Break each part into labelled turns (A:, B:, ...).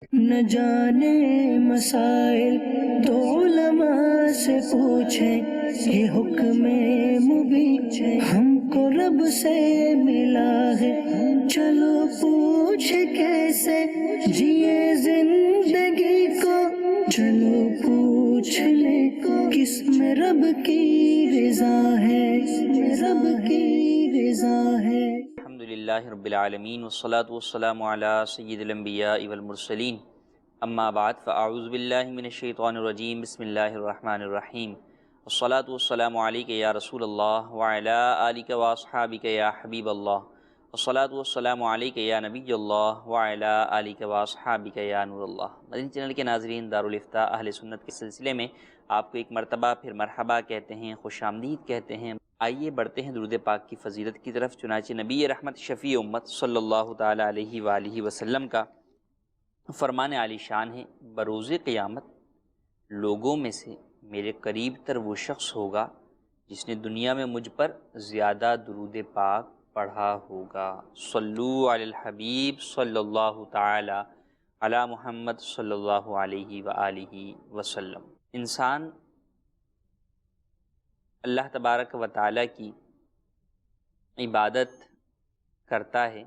A: نہ جانے مسائل تو علماء سے پوچھیں، یہ حکم مبین ہم کو رب سے ملا ہے، چلو پوچھ کیسے جیے زندگی کو، چلو پوچھ لے کس میں رب کی رضا ہے، رب کی رضا ہے۔
B: الحمدللہ رب العالمین والصلاة والسلام علی سید الانبیاء والمرسلین، اما بعد فاعوذ باللہ من الشیطان الرجیم، بسم اللہ الرحمن الرحیم، والصلاة والسلام علیک یا رسول اللہ وعلی آلک واصحابک یا حبیب اللہ، والصلاة والسلام علیک یا نبی اللہ وعلی آلک واصحابک یا نور اللہ۔ مدنی چینل کے ناظرین، دارالافتاء اہل سنت کے سلسلے میں آپ کو ایک مرتبہ پھر مرحبا کہتے ہیں، خوش آمدید کہتے ہیں۔ آئیے بڑھتے ہیں درود پاک کی فضیلت کی طرف۔ چنانچہ نبی رحمت شفیع امت صلی اللہ تعالیٰ علیہ وآلہ وسلم کا فرمان عالی شان ہے، بروز قیامت لوگوں میں سے میرے قریب تر وہ شخص ہوگا جس نے دنیا میں مجھ پر زیادہ درود پاک پڑھا ہوگا۔ صلو علی الحبیب صلی اللہ تعالیٰ علی محمد صلی اللہ علیہ وآلہ وسلم۔ انسان اللہ تبارک و تعالیٰ کی عبادت کرتا ہے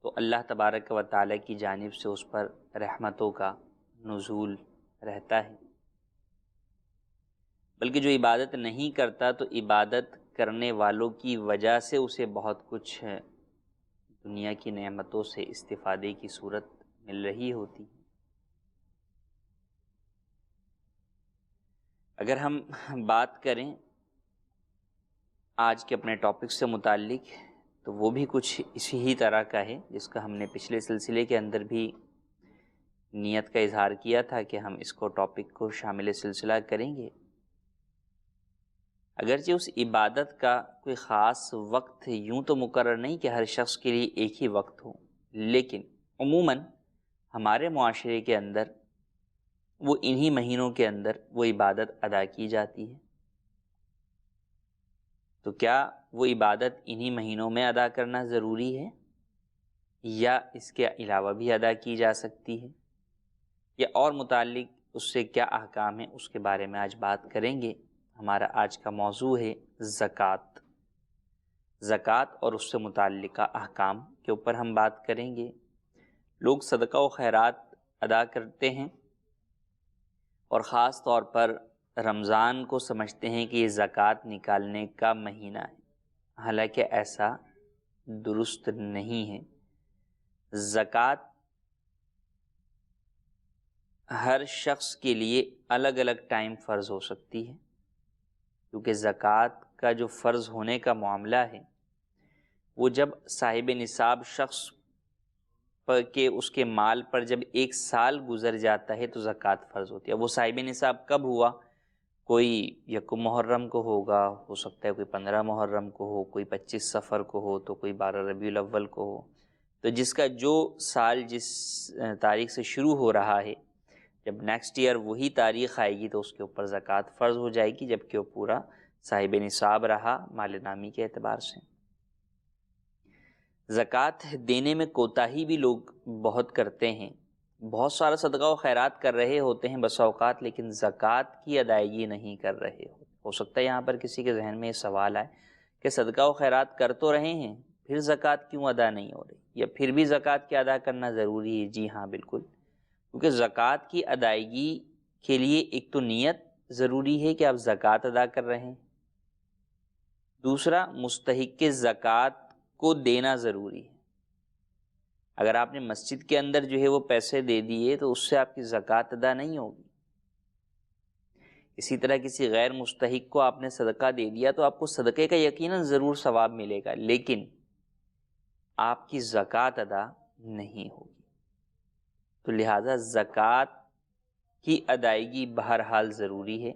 B: تو اللہ تبارک و تعالیٰ کی جانب سے اس پر رحمتوں کا نزول رہتا ہے، بلکہ جو عبادت نہیں کرتا تو عبادت کرنے والوں کی وجہ سے اسے بہت کچھ دنیا کی نعمتوں سے استفادے کی صورت مل رہی ہوتی ہے۔ اگر ہم بات کریں آج کے اپنے ٹاپک سے متعلق تو وہ بھی کچھ اسی ہی طرح کا ہے جس کا ہم نے پچھلے سلسلے کے اندر بھی نیت کا اظہار کیا تھا کہ ہم اس کو ٹاپک کو شامل سلسلہ کریں گے۔ اگرچہ اس عبادت کا کوئی خاص وقت یوں تو مقرر نہیں کہ ہر شخص کے لیے ایک ہی وقت ہو، لیکن عموماً ہمارے معاشرے کے اندر وہ انہی مہینوں کے اندر وہ عبادت ادا کی جاتی ہے۔ تو کیا وہ عبادت انہی مہینوں میں ادا کرنا ضروری ہے یا اس کے علاوہ بھی ادا کی جا سکتی ہے، یا اور متعلق اس سے کیا احکام ہیں، اس کے بارے میں آج بات کریں گے۔ ہمارا آج کا موضوع ہے زکوٰۃ۔ زکوٰۃ اور اس سے متعلقہ احکام کے اوپر ہم بات کریں گے۔ لوگ صدقہ و خیرات ادا کرتے ہیں اور خاص طور پر رمضان کو سمجھتے ہیں کہ یہ زکوٰۃ نکالنے کا مہینہ ہے، حالانکہ ایسا درست نہیں ہے۔ زکوٰۃ ہر شخص کے لیے الگ الگ ٹائم فرض ہو سکتی ہے، کیونکہ زکوٰۃ کا جو فرض ہونے کا معاملہ ہے وہ جب صاحب نصاب شخص کہ اس کے مال پر جب 1 سال گزر جاتا ہے تو زکوٰۃ فرض ہوتی ہے۔ وہ صاحب نصاب کب ہوا؟ کوئی 1 محرم کو ہوگا، ہو سکتا ہے کوئی 15 محرم کو ہو، کوئی 25 صفر کو ہو، تو کوئی 12 ربیع الاول کو ہو۔ تو جس کا جو سال جس تاریخ سے شروع ہو رہا ہے، جب نیکسٹ ایئر وہی تاریخ آئے گی تو اس کے اوپر زکوٰۃ فرض ہو جائے گی، جبکہ وہ پورا صاحب نصاب رہا مال نامی کے اعتبار سے۔ زکوٰۃ دینے میں کوتاہی بھی لوگ بہت کرتے ہیں، بہت سارا صدقہ و خیرات کر رہے ہوتے ہیں بسا اوقات، لیکن زکوٰۃ کی ادائیگی نہیں کر رہے ہو سکتا ہے یہاں پر کسی کے ذہن میں یہ سوال آئے کہ صدقہ و خیرات کر تو رہے ہیں، پھر زکوٰۃ کیوں ادا نہیں ہو رہی، یا پھر بھی زکوٰۃ کی ادا کرنا ضروری ہے؟ جی ہاں، بالکل، کیونکہ زکوٰۃ کی ادائیگی کے لیے ایک تو نیت ضروری ہے کہ آپ زکوٰۃ ادا کر رہے ہیں، دوسرا مستحق زکوٰۃ کو دینا ضروری ہے۔ اگر آپ نے مسجد کے اندر جو ہے وہ پیسے دے دیے تو اس سے آپ کی زکوٰۃ ادا نہیں ہوگی۔ اسی طرح کسی غیر مستحق کو آپ نے صدقہ دے دیا تو آپ کو صدقے کا یقیناً ضرور ثواب ملے گا، لیکن آپ کی زکوٰۃ ادا نہیں ہوگی۔ تو لہٰذا زکوٰۃ کی ادائیگی بہرحال ضروری ہے۔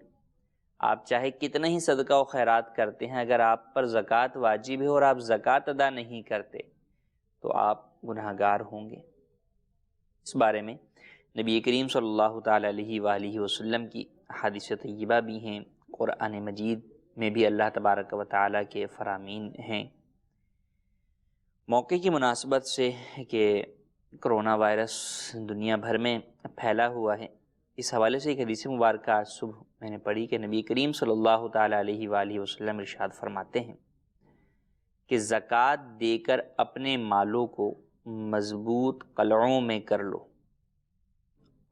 B: آپ چاہے کتنا ہی صدقہ و خیرات کرتے ہیں، اگر آپ پر زکوٰۃ واجب ہے اور آپ زکوٰۃ ادا نہیں کرتے تو آپ گناہگار ہوں گے۔ اس بارے میں نبی کریم صلی اللہ تعالیٰ علیہ وآلہ وسلم کی احادیث طیبہ بھی ہیں، قرآن مجید میں بھی اللہ تبارک و تعالیٰ کے فرامین ہیں۔ موقع کی مناسبت سے کہ کرونا وائرس دنیا بھر میں پھیلا ہوا ہے، اس حوالے سے ایک حدیث مبارکہ آج صبح میں نے پڑھی کہ نبی کریم صلی اللہ تعالیٰ علیہ وآلہ وسلم ارشاد فرماتے ہیں کہ زکوٰۃ دے کر اپنے مالوں کو مضبوط قلعوں میں کر لو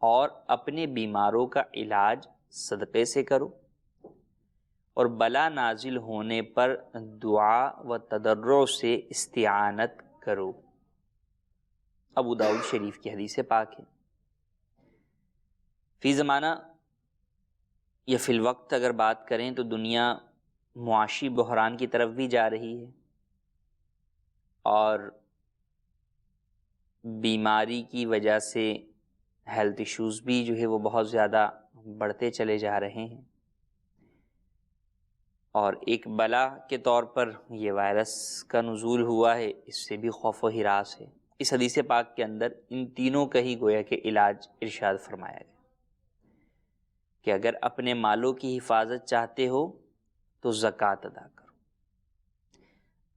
B: اور اپنے بیماروں کا علاج صدقے سے کرو، اور بلا نازل ہونے پر دعا و تضرع سے استعانت کرو۔ ابو داؤد شریف کی حدیث پاک ہے۔ فی زمانہ یا فی الوقت اگر بات کریں تو دنیا معاشی بحران کی طرف بھی جا رہی ہے، اور بیماری کی وجہ سے ہیلتھ ایشوز بھی جو ہے وہ بہت زیادہ بڑھتے چلے جا رہے ہیں، اور ایک بلا کے طور پر یہ وائرس کا نزول ہوا ہے، اس سے بھی خوف و ہراس ہے۔ اس حدیث پاک کے اندر ان تینوں کا ہی گویا کہ علاج ارشاد فرمایا گیا کہ اگر اپنے مالوں کی حفاظت چاہتے ہو تو زکوٰۃ ادا کرو،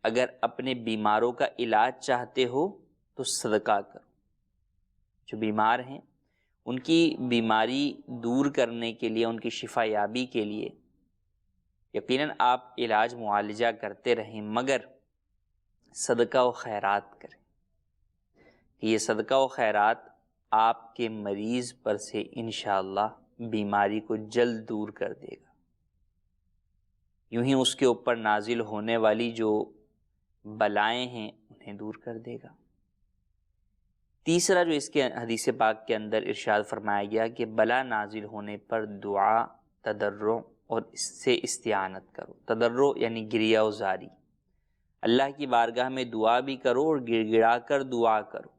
B: اگر اپنے بیماروں کا علاج چاہتے ہو تو صدقہ کرو۔ جو بیمار ہیں ان کی بیماری دور کرنے کے لیے، ان کی شفا یابی کے لیے یقیناً آپ علاج معالجہ کرتے رہیں، مگر صدقہ و خیرات کریں کہ یہ صدقہ و خیرات آپ کے مریض پر سے انشاءاللہ بیماری کو جلد دور کر دے گا، یوں ہی اس کے اوپر نازل ہونے والی جو بلائیں ہیں انہیں دور کر دے گا۔ تیسرا جو اس کے حدیث پاک کے اندر ارشاد فرمایا گیا کہ بلا نازل ہونے پر دعا، تضرع اور اس سے استعانت کرو۔ تضرع یعنی گریہ و زاری، اللہ کی بارگاہ میں دعا بھی کرو اور گڑ گڑا کر دعا کرو،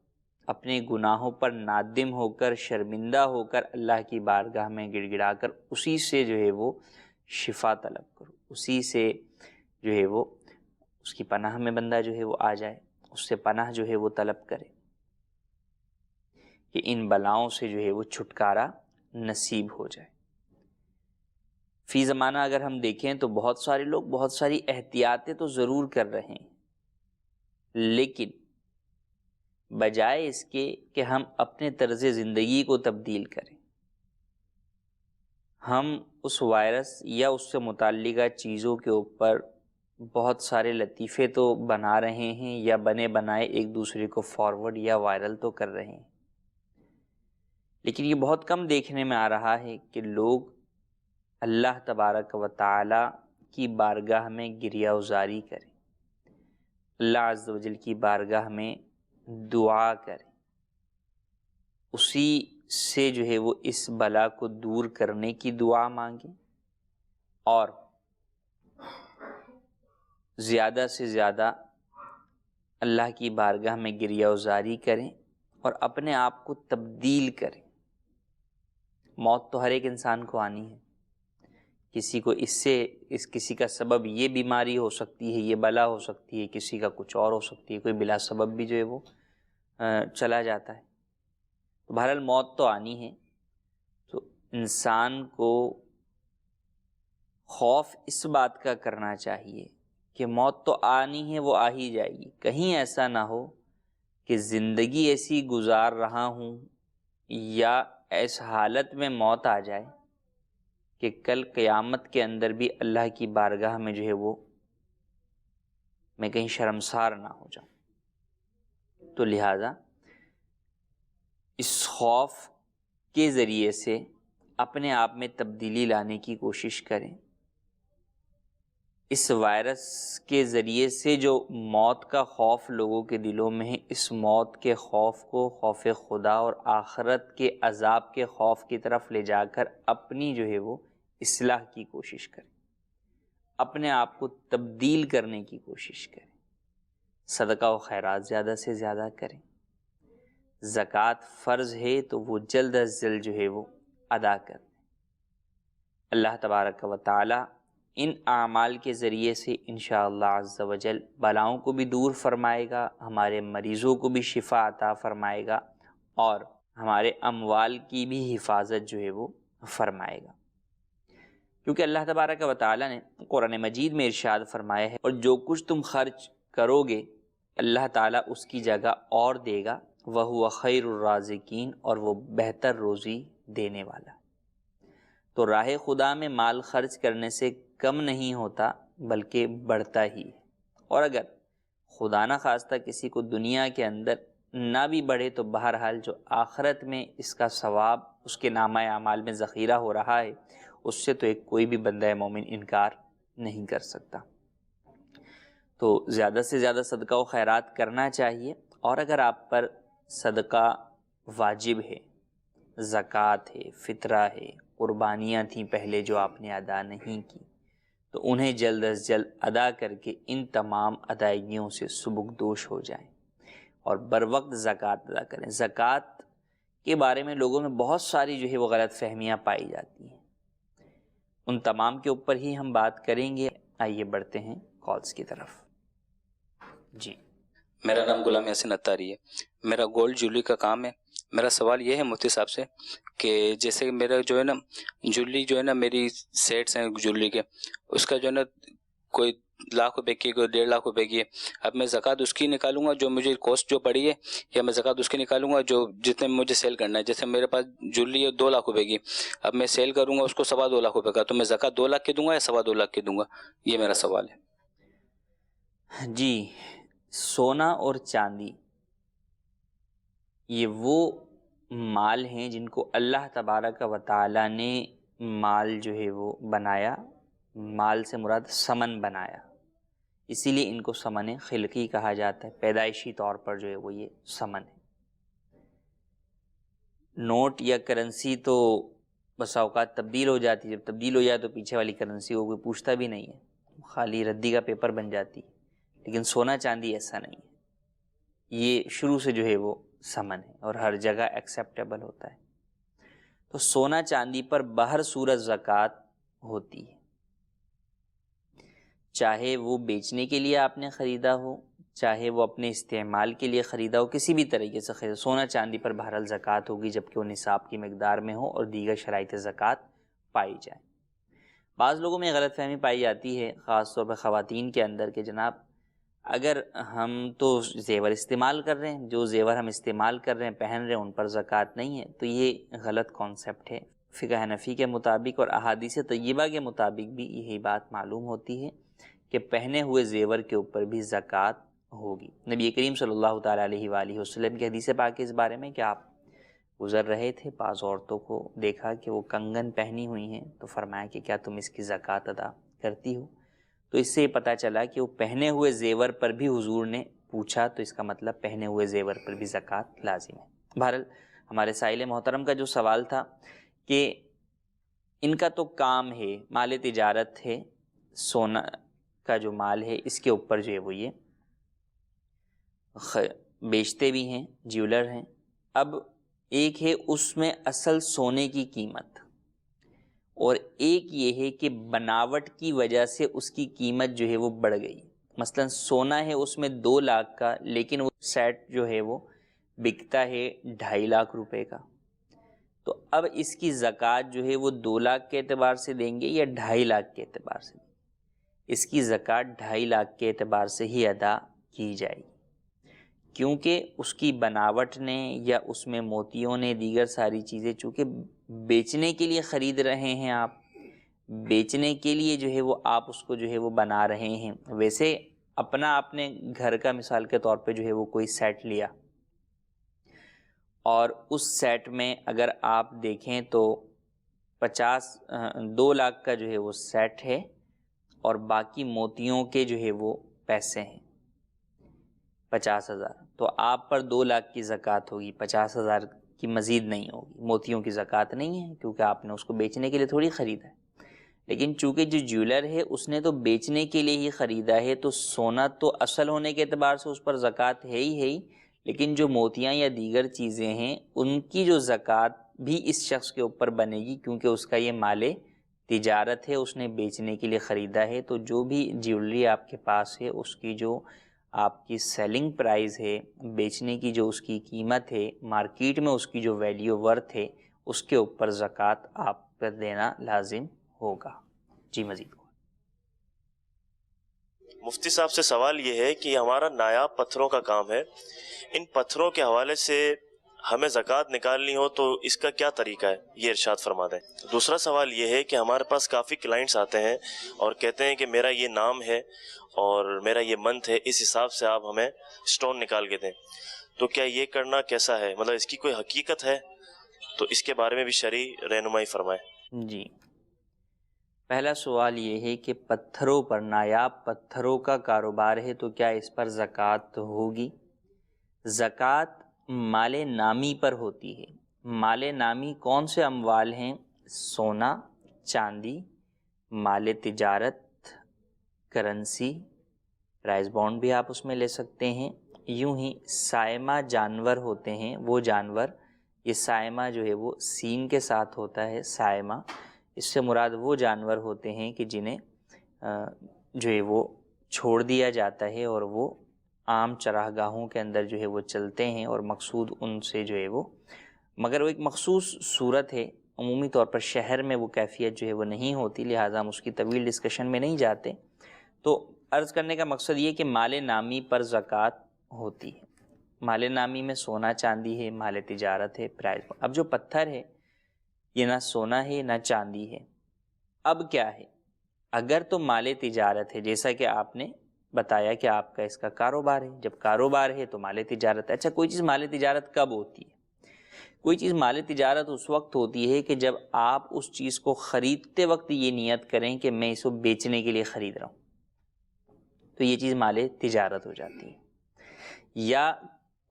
B: اپنے گناہوں پر نادم ہو کر، شرمندہ ہو کر اللہ کی بارگاہ میں گڑ گڑا کر اسی سے جو ہے وہ شفا طلب کرو، اسی سے جو ہے وہ اس کی پناہ میں بندہ جو ہے وہ آ جائے، اس سے پناہ جو ہے وہ طلب کرے کہ ان بلاؤں سے جو ہے وہ چھٹکارا نصیب ہو جائے۔ فی زمانہ اگر ہم دیکھیں تو بہت سارے لوگ بہت ساری احتیاطیں تو ضرور کر رہے ہیں، لیکن بجائے اس کے کہ ہم اپنے طرز زندگی کو تبدیل کریں، ہم اس وائرس یا اس سے متعلقہ چیزوں کے اوپر بہت سارے لطیفے تو بنا رہے ہیں یا بنے بنائے ایک دوسرے کو فارورڈ یا وائرل تو کر رہے ہیں، لیکن یہ بہت کم دیکھنے میں آ رہا ہے کہ لوگ اللہ تبارک و تعالی کی بارگاہ میں گریہ وزاری کریں، اللہ عز و جل کی بارگاہ میں دعا کریں، اسی سے جو ہے وہ اس بلا کو دور کرنے کی دعا مانگیں، اور زیادہ سے زیادہ اللہ کی بارگاہ میں گریہ وزاری کریں اور اپنے آپ کو تبدیل کریں۔ موت تو ہر ایک انسان کو آنی ہے، کسی کو کسی کا سبب یہ بیماری ہو سکتی ہے، یہ بلا ہو سکتی ہے، کسی کا کچھ اور ہو سکتی ہے، کوئی بلا سبب بھی جو ہے وہ چلا جاتا ہے۔ تو بہرحال موت تو آنی ہے، تو انسان کو خوف اس بات کا کرنا چاہیے کہ موت تو آنی ہے، وہ آ ہی جائے گی، کہیں ایسا نہ ہو کہ زندگی ایسی گزار رہا ہوں یا اس حالت میں موت آ جائے کہ کل قیامت کے اندر بھی اللہ کی بارگاہ میں جو ہے وہ میں کہیں شرمسار نہ ہو جاؤں۔ تو لہٰذا اس خوف کے ذریعے سے اپنے آپ میں تبدیلی لانے کی کوشش کریں۔ اس وائرس کے ذریعے سے جو موت کا خوف لوگوں کے دلوں میں ہے، اس موت کے خوف کو خوف خدا اور آخرت کے عذاب کے خوف کی طرف لے جا کر اپنی جو ہے وہ اصلاح کی کوشش کریں، اپنے آپ کو تبدیل کرنے کی کوشش کریں، صدقہ و خیرات زیادہ سے زیادہ کریں، زکوٰۃ فرض ہے تو وہ جلد از جلد جو ہے وہ ادا کریں۔ اللہ تبارک و تعالی ان اعمال کے ذریعے سے انشاءاللہ عز و جل بلاؤں کو بھی دور فرمائے گا، ہمارے مریضوں کو بھی شفا عطا فرمائے گا، اور ہمارے اموال کی بھی حفاظت جو ہے وہ فرمائے گا، کیونکہ اللہ تبارک و تعالی نے قرآن مجید میں ارشاد فرمایا ہے، اور جو کچھ تم خرچ کرو گے اللہ تعالیٰ اس کی جگہ اور دے گا، وَهُوَ خَيْرُ الرَّازِقِينَ، اور وہ بہتر روزی دینے والا۔ تو راہ خدا میں مال خرچ کرنے سے کم نہیں ہوتا بلکہ بڑھتا ہی ہے، اور اگر خدا نہ خواستہ کسی کو دنیا کے اندر نہ بھی بڑھے تو بہرحال جو آخرت میں اس کا ثواب اس کے نامہ اعمال میں ذخیرہ ہو رہا ہے اس سے تو ایک کوئی بھی بندہ مومن انکار نہیں کر سکتا۔ تو زیادہ سے زیادہ صدقہ و خیرات کرنا چاہیے، اور اگر آپ پر صدقہ واجب ہے، زکوٰۃ ہے، فطرہ ہے، قربانیاں تھیں پہلے جو آپ نے ادا نہیں کی، تو انہیں جلد از جلد ادا کر کے ان تمام ادائیگیوں سے سبکدوش ہو جائیں اور بر وقت زکوٰۃ ادا کریں۔ زکوٰۃ کے بارے میں لوگوں میں بہت ساری جو ہے وہ غلط فہمیاں پائی جاتی ہیں، ان تمام کے اوپر ہی ہم بات کریں گے۔ آئیے بڑھتے ہیں کالز کی طرف۔ جی،
C: میرا نام غلام یاسین اتاری ہے، میرا گولڈ جویلری کا کام ہے۔ میرا سوال یہ ہے مفتی صاحب سے کہ جیسے میرا جو ہے نا جویلری جو ہے نا میری سیٹس ہیں جویلری کے، اس کا جو ہے نا کوئی لاکھ روپے کی، کوئی 1.5 لاکھ روپے کی ہے۔ اب میں زکوٰۃ اس کی نکالوں گا جو مجھے کاسٹ جو پڑی ہے، یا میں زکوٰۃ اس کی نکالوں گا جو جتنے میں مجھے سیل کرنا ہے؟ جیسے میرے پاس جویلری ہے 2 لاکھ روپے کی، اب میں سیل کروں گا اس کو 2.25 لاکھ روپے کا، تو میں زکوٰۃ 2 لاکھ کی دوں گا یا 2.25 لاکھ کی دوں گا؟ یہ میرا سوال ہے۔
B: جی، سونا اور چاندی یہ وہ مال ہیں جن کو اللہ تبارک و تعالی نے مال جو ہے وہ بنایا، مال سے مراد ثمن بنایا، اسی لیے ان کو ثمن خلقی کہا جاتا ہے، پیدائشی طور پر جو ہے وہ یہ ثمن ہے۔ نوٹ یا کرنسی تو بسا اوقات تبدیل ہو جاتی ہے، جب تبدیل ہو جائے تو پیچھے والی کرنسی کو کوئی پوچھتا بھی نہیں ہے، خالی ردی کا پیپر بن جاتی ہے، لیکن سونا چاندی ایسا نہیں ہے، یہ شروع سے جو ہے وہ ثمن ہے اور ہر جگہ ایکسیپٹیبل ہوتا ہے۔ تو سونا چاندی پر بہر صورت زکوٰۃ ہوتی ہے، چاہے وہ بیچنے کے لیے آپ نے خریدا ہو، چاہے وہ اپنے استعمال کے لیے خریدا ہو، کسی بھی طریقے سے خریدا، سونا چاندی پر بہرحال زکوٰۃ ہوگی جبکہ وہ نصاب کی مقدار میں ہو اور دیگر شرائط زکوٰۃ پائی جائیں۔ بعض لوگوں میں غلط فہمی پائی جاتی ہے، خاص طور پر خواتین کے اندر، کہ جناب اگر ہم تو زیور استعمال کر رہے ہیں، جو زیور ہم استعمال کر رہے ہیں پہن رہے ہیں ان پر زکوٰۃ نہیں ہے، تو یہ غلط کانسیپٹ ہے۔ فقہ حنفی کے مطابق اور احادیث طیبہ کے مطابق بھی یہی بات معلوم ہوتی ہے کہ پہنے ہوئے زیور کے اوپر بھی زکوٰۃ ہوگی۔ نبی کریم صلی اللہ تعالیٰ علیہ وآلہ وسلم کی حدیث پاک اس بارے میں کہ آپ گزر رہے تھے، بعض عورتوں کو دیکھا کہ وہ کنگن پہنی ہوئی ہیں، تو فرمایا کہ کیا تم اس کی زکوٰۃ ادا کرتی ہو؟ تو اس سے یہ پتہ چلا کہ وہ پہنے ہوئے زیور پر بھی حضور نے پوچھا، تو اس کا مطلب پہنے ہوئے زیور پر بھی زکوٰۃ لازم ہے۔ بہرحال ہمارے سائل محترم کا جو سوال تھا کہ ان کا تو کام ہے، مال تجارت ہے، سونا کا جو مال ہے اس کے اوپر جو ہے وہ یہ بیچتے بھی ہیں، جیولر ہیں۔ اب ایک ہے اس میں اصل سونے کی قیمت، اور ایک یہ ہے کہ بناوٹ کی وجہ سے اس کی قیمت جو ہے وہ بڑھ گئی۔ مثلا سونا ہے اس میں 2 لاکھ کا، لیکن وہ سیٹ جو ہے وہ بکتا ہے 2.5 لاکھ روپے کا، تو اب اس کی زکوٰۃ جو ہے وہ 2 لاکھ کے اعتبار سے دیں گے یا 2.5 لاکھ کے اعتبار سے؟ اس کی زکوٰۃ 2.5 لاکھ کے اعتبار سے ہی ادا کی جائے گی، کیونکہ اس کی بناوٹ نے یا اس میں موتیوں نے دیگر ساری چیزیں، چونکہ بیچنے کے لیے خرید رہے ہیں آپ، بیچنے کے لیے جو ہے وہ آپ اس کو جو ہے وہ بنا رہے ہیں۔ ویسے اپنا آپ نے گھر کا مثال کے طور پہ جو ہے وہ کوئی سیٹ لیا، اور اس سیٹ میں اگر آپ دیکھیں تو 2 لاکھ کا جو ہے وہ سیٹ ہے، اور باقی موتیوں کے جو ہے وہ پیسے ہیں 50,000، تو آپ پر 2 لاکھ کی زکوٰۃ ہوگی، 50,000 کی مزید نہیں ہوگی۔ موتیوں کی زکوٰۃ نہیں ہے کیونکہ آپ نے اس کو بیچنے کے لیے تھوڑی خریدا ہے، لیکن چونکہ جو جیولر ہے اس نے تو بیچنے کے لیے ہی خریدا ہے، تو سونا تو اصل ہونے کے اعتبار سے اس پر زکوٰۃ ہے ہی، لیکن جو موتیاں یا دیگر چیزیں ہیں ان کی جو زکوٰۃ بھی اس شخص کے اوپر بنے گی، کیونکہ اس کا یہ مال تجارت ہے، اس نے بیچنے کے لیے خریدا ہے۔ تو جو بھی جیولری آپ کے پاس ہے اس کی جو آپ کی سیلنگ پرائز ہے، بیچنے کی جو اس کی قیمت ہے، مارکیٹ میں اس کی جو ویلیو ورتھ ہے، اس کے اوپر زکوٰۃ آپ پر دینا لازم ہوگا۔ جی مزید
D: مفتی صاحب سے سوال یہ ہے کہ ہمارا نایاب پتھروں کا کام ہے، ان پتھروں کے حوالے سے ہمیں زکوٰۃ نکالنی ہو تو اس کا کیا طریقہ ہے، یہ ارشاد فرما دیں۔ دوسرا سوال یہ ہے کہ ہمارے پاس کافی کلائنٹس آتے ہیں اور کہتے ہیں کہ میرا یہ نام ہے اور میرا یہ منتھ ہے، اس حساب سے آپ ہمیں سٹون نکال کے دیں، تو کیا یہ کرنا کیسا ہے، مطلب اس کی کوئی حقیقت ہے؟ تو اس کے بارے میں بھی شرعی رہنمائی فرمائیں۔
B: جی، پہلا سوال یہ ہے کہ پتھروں پر، نایاب پتھروں کا کاروبار ہے تو کیا اس پر زکوٰۃ ہوگی؟ زکوٰۃ مال نامی پر ہوتی ہے۔ مال نامی کون سے اموال ہیں؟ سونا، چاندی، مال تجارت، کرنسی، پرائز بانڈ بھی آپ اس میں لے سکتے ہیں۔ یوں ہی سائمہ جانور ہوتے ہیں، وہ جانور، یہ سائمہ جو ہے وہ سین کے ساتھ ہوتا ہے، سائمہ، اس سے مراد وہ جانور ہوتے ہیں کہ جنہیں جو ہے وہ چھوڑ دیا جاتا ہے اور وہ عام چراگاہوں کے اندر جو ہے وہ چلتے ہیں، اور مقصود ان سے جو ہے وہ، مگر وہ ایک مخصوص صورت ہے، عمومی طور پر شہر میں وہ کیفیت جو ہے وہ نہیں ہوتی، لہٰذا ہم اس کی طویل ڈسکشن میں نہیں جاتے۔ تو عرض کرنے کا مقصد یہ کہ مال نامی پر زکوٰۃ ہوتی ہے۔ مال نامی میں سونا چاندی ہے، مال تجارت ہے، پرائز۔ اب جو پتھر ہے یہ نہ سونا ہے نہ چاندی ہے، اب کیا ہے؟ اگر تو مال تجارت ہے، جیسا کہ آپ نے بتایا کہ آپ کا اس کا کاروبار ہے، جب کاروبار ہے تو مال تجارت ہے۔ اچھا، کوئی چیز مال تجارت کب ہوتی ہے؟ کوئی چیز مال تجارت اس وقت ہوتی ہے کہ جب آپ اس چیز کو خریدتے وقت یہ نیت کریں کہ میں اس کو بیچنے کے لیے خرید رہا ہوں، تو یہ چیز مال تجارت ہو جاتی ہے۔ یا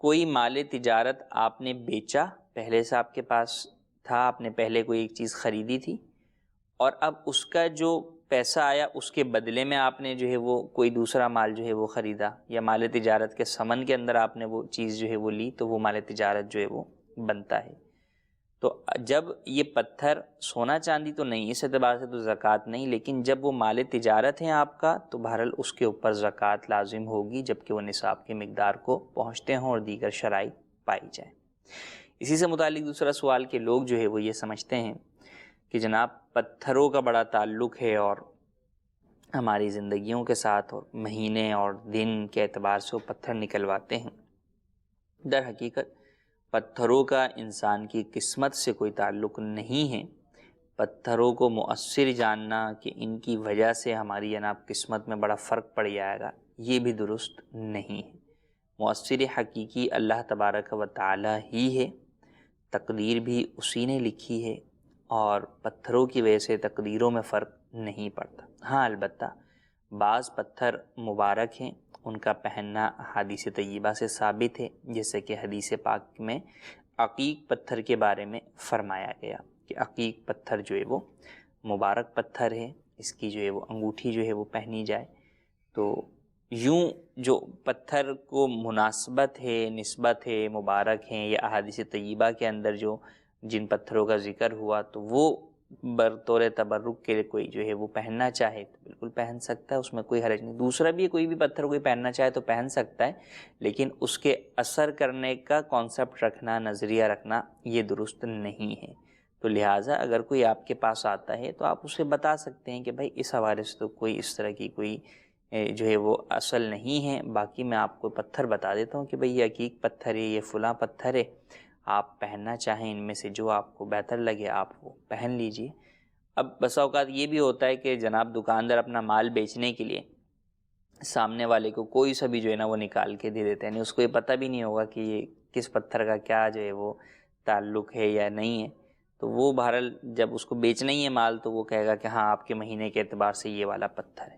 B: کوئی مال تجارت آپ نے بیچا، پہلے سے آپ کے پاس تھا، آپ نے پہلے کوئی ایک چیز خریدی تھی، اور اب اس کا جو پیسہ آیا اس کے بدلے میں آپ نے جو ہے وہ کوئی دوسرا مال جو ہے وہ خریدا، یا مال تجارت کے ثمن کے اندر آپ نے وہ چیز جو ہے وہ لی، تو وہ مال تجارت جو ہے وہ بنتا ہے۔ تو جب یہ پتھر، سونا چاندی تو نہیں، اس اعتبار سے تو زکوٰۃ نہیں، لیکن جب وہ مال تجارت ہیں آپ کا تو بہرحال اس کے اوپر زکوٰۃ لازم ہوگی، جبکہ وہ نصاب کی مقدار کو پہنچتے ہوں اور دیگر شرائط پائی جائیں۔ اسی سے متعلق دوسرا سوال کہ لوگ جو ہے وہ یہ سمجھتے ہیں کہ جناب پتھروں کا بڑا تعلق ہے اور ہماری زندگیوں کے ساتھ، اور مہینے اور دن کے اعتبار سے وہ پتھر نکلواتے ہیں۔ در حقیقت پتھروں کا انسان کی قسمت سے کوئی تعلق نہیں ہے۔ پتھروں کو مؤثر جاننا کہ ان کی وجہ سے ہماری جناب قسمت میں بڑا فرق پڑ جائے گا، یہ بھی درست نہیں ہے۔ مؤثر حقیقی اللہ تبارک و تعالی ہی ہے، تقدیر بھی اسی نے لکھی ہے، اور پتھروں کی وجہ سے تقدیروں میں فرق نہیں پڑتا۔ ہاں، البتہ بعض پتھر مبارک ہیں، ان کا پہننا حدیث طیبہ سے ثابت ہے، جیسے کہ حدیث پاک میں عقیق پتھر کے بارے میں فرمایا گیا کہ عقیق پتھر جو ہے وہ مبارک پتھر ہے، اس کی جو ہے وہ انگوٹھی جو ہے وہ پہنی جائے۔ تو یوں جو پتھر کو مناسبت ہے، نسبت ہے، مبارک ہیں، یا احادیث طیبہ کے اندر جو جن پتھروں کا ذکر ہوا تو وہ بطور تبرک کے لیے کوئی جو ہے وہ پہننا چاہے تو بالکل پہن سکتا ہے، اس میں کوئی حرج نہیں۔ دوسرا بھی کوئی بھی پتھر کوئی پہننا چاہے تو پہن سکتا ہے، لیکن اس کے اثر کرنے کا کانسیپٹ رکھنا، نظریہ رکھنا، یہ درست نہیں ہے۔ تو لہٰذا اگر کوئی آپ کے پاس آتا ہے تو آپ اسے بتا سکتے ہیں کہ بھائی اس حوالے سے تو کوئی اس طرح کی کوئی جو ہے وہ اصل نہیں ہے، باقی میں آپ کو پتھر بتا دیتا ہوں کہ بھئی یہ عقیق پتھر ہے، یہ فلاں پتھر ہے، آپ پہننا چاہیں ان میں سے جو آپ کو بہتر لگے آپ وہ پہن لیجئے۔ اب بسا اوقات یہ بھی ہوتا ہے کہ جناب دکاندار اپنا مال بیچنے کے لیے سامنے والے کو کوئی سا بھی جو ہے نا وہ نکال کے دے دیتے ہیں، یعنی اس کو یہ پتہ بھی نہیں ہوگا کہ یہ کس پتھر کا کیا جو ہے وہ تعلق ہے یا نہیں ہے، تو وہ بہرحال جب اس کو بیچنا ہی ہے مال تو وہ کہے گا کہ ہاں آپ کے مہینے کے اعتبار سے یہ والا پتھر ہے۔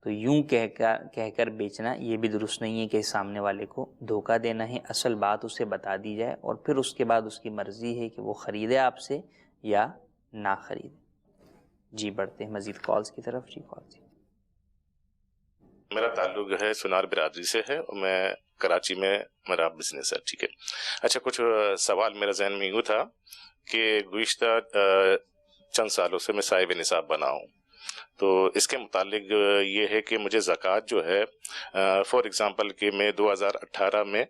B: تو یوں کہہ کر بیچنا یہ بھی درست نہیں ہے کہ سامنے والے کو دھوکہ دینا ہے، اصل بات اسے بتا دی جائے اور پھر اس کے بعد اس کی مرضی ہے کہ وہ خریدے آپ سے یا نہ خریدے۔ جی بڑھتے ہیں مزید کالز کی طرف۔ جی کال جی۔
E: میرا تعلق جو ہے سنار برادری سے ہے اور میں کراچی میں میرا بزنس ہے، ٹھیک ہے۔ اچھا، کچھ سوال میرے ذہن میں یوں تھا کہ گزشتہ چند سالوں سے میں صاحب نصاب بنا ہوں، تو اس کے متعلق یہ ہے کہ مجھے زکوٰۃ جو ہے فار ایگزامپل کہ میں 2018 میں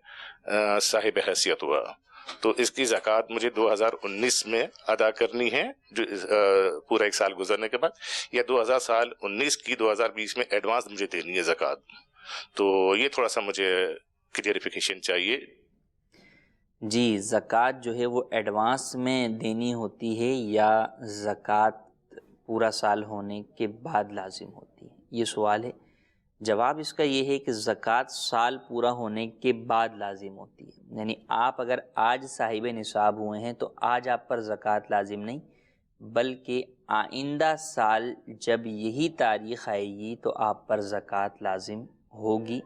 E: صاحب حیثیت ہوا تو اس کی زکوٰۃ مجھے 2019 میں ادا کرنی ہے جو پورا ایک سال گزرنے کے بعد، یا 2019 کی 2020 میں ایڈوانس مجھے دینی ہے زکوٰۃ؟ تو یہ تھوڑا سا مجھے کلیئرفیکیشن چاہیے۔
B: جی، زکوٰۃ جو ہے وہ ایڈوانس میں دینی ہوتی ہے یا زکوٰۃ پورا سال ہونے کے بعد لازم ہوتی ہے، یہ سوال ہے۔ جواب اس کا یہ ہے کہ زکوٰۃ سال پورا ہونے کے بعد لازم ہوتی ہے، یعنی آپ اگر آج صاحب نصاب ہوئے ہیں تو آج آپ پر زکوٰۃ لازم نہیں، بلکہ آئندہ سال جب یہی تاریخ آئے گی تو آپ پر زکوٰۃ لازم ہوگی،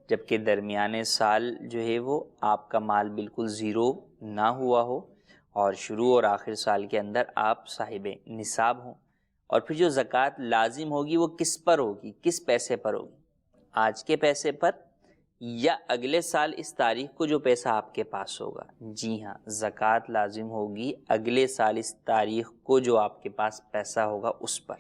B: جبکہ درمیانے سال جو ہے وہ آپ کا مال بالکل زیرو نہ ہوا ہو اور شروع اور آخر سال کے اندر آپ صاحب نصاب ہوں۔ اور پھر جو زکوٰۃ لازم ہوگی وہ کس پر ہوگی، کس پیسے پر ہوگی؟ آج کے پیسے پر یا اگلے سال اس تاریخ کو جو پیسہ آپ کے پاس ہوگا؟ جی ہاں، زکوٰۃ لازم ہوگی اگلے سال اس تاریخ کو جو آپ کے پاس پیسہ ہوگا اس پر۔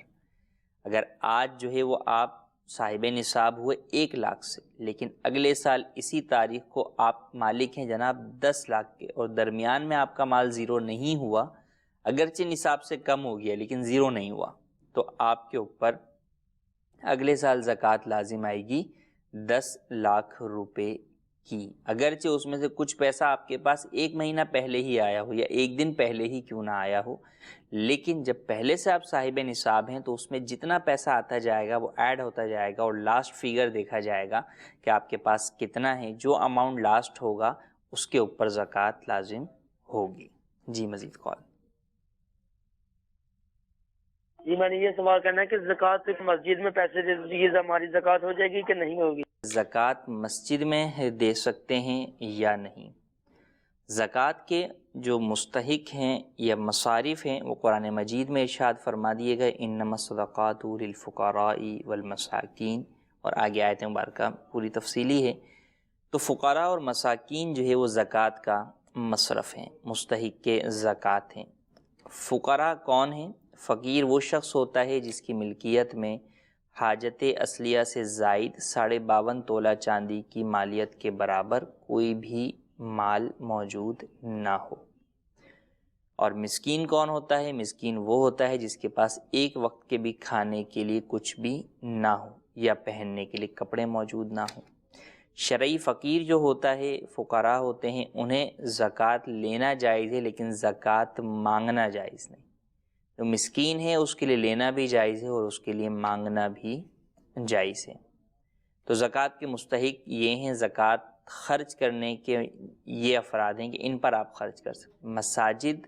B: اگر آج جو ہے وہ آپ صاحب نصاب ہوئے 1 لاکھ سے، لیکن اگلے سال اسی تاریخ کو آپ مالک ہیں جناب 10 لاکھ کے، اور درمیان میں آپ کا مال زیرو نہیں ہوا، اگرچہ نصاب سے کم ہو گیا لیکن زیرو نہیں ہوا، تو آپ کے اوپر اگلے سال زکوٰۃ لازم آئے گی 10 لاکھ روپے کی، اگرچہ اس میں سے کچھ پیسہ آپ کے پاس 1 مہینہ پہلے ہی آیا ہو یا 1 دن پہلے ہی کیوں نہ آیا ہو، لیکن جب پہلے سے آپ صاحب نصاب ہیں تو اس میں جتنا پیسہ آتا جائے گا وہ ایڈ ہوتا جائے گا اور لاسٹ فیگر دیکھا جائے گا کہ آپ کے پاس کتنا ہے، جو اماؤنٹ لاسٹ ہوگا اس کے اوپر زکوٰۃ لازم ہوگی۔ جی مزید کال۔
F: جی میں نے یہ سوال کرنا ہے کہ زکوٰۃ صرف مسجد میں پیسے دے دیجیے ہماری زکوٰۃ ہو جائے گی کہ نہیں ہوگی؟
B: زکوٰۃ مسجد میں دے سکتے ہیں یا نہیں؟ زکوٰۃ کے جو مستحق ہیں یا مصارف ہیں وہ قرآن مجید میں ارشاد فرما دیے گئے انما الصدقات للفقراء والمساکین، اور آگے آیت مبارکہ پوری تفصیلی ہے۔ تو فقراء اور مساکین جو ہے وہ زکوٰۃ کا مصرف ہیں، مستحق کے زکوٰۃ ہیں۔ فقراء کون ہیں؟ فقیر وہ شخص ہوتا ہے جس کی ملکیت میں حاجت اصلیہ سے زائد 52.5 تولہ چاندی کی مالیت کے برابر کوئی بھی مال موجود نہ ہو۔ اور مسکین کون ہوتا ہے؟ مسکین وہ ہوتا ہے جس کے پاس ایک وقت کے بھی کھانے کے لیے کچھ بھی نہ ہو یا پہننے کے لیے کپڑے موجود نہ ہوں۔ شرعی فقیر جو ہوتا ہے، فقراء ہوتے ہیں، انہیں زکوٰۃ لینا جائز ہے لیکن زکوٰۃ مانگنا جائز نہیں۔ جو مسکین ہے اس کے لیے لینا بھی جائز ہے اور اس کے لیے مانگنا بھی جائز ہے۔ تو زکوٰۃ کے مستحق یہ ہیں، زکوٰۃ خرچ کرنے کے یہ افراد ہیں کہ ان پر آپ خرچ کر سکتے۔ مساجد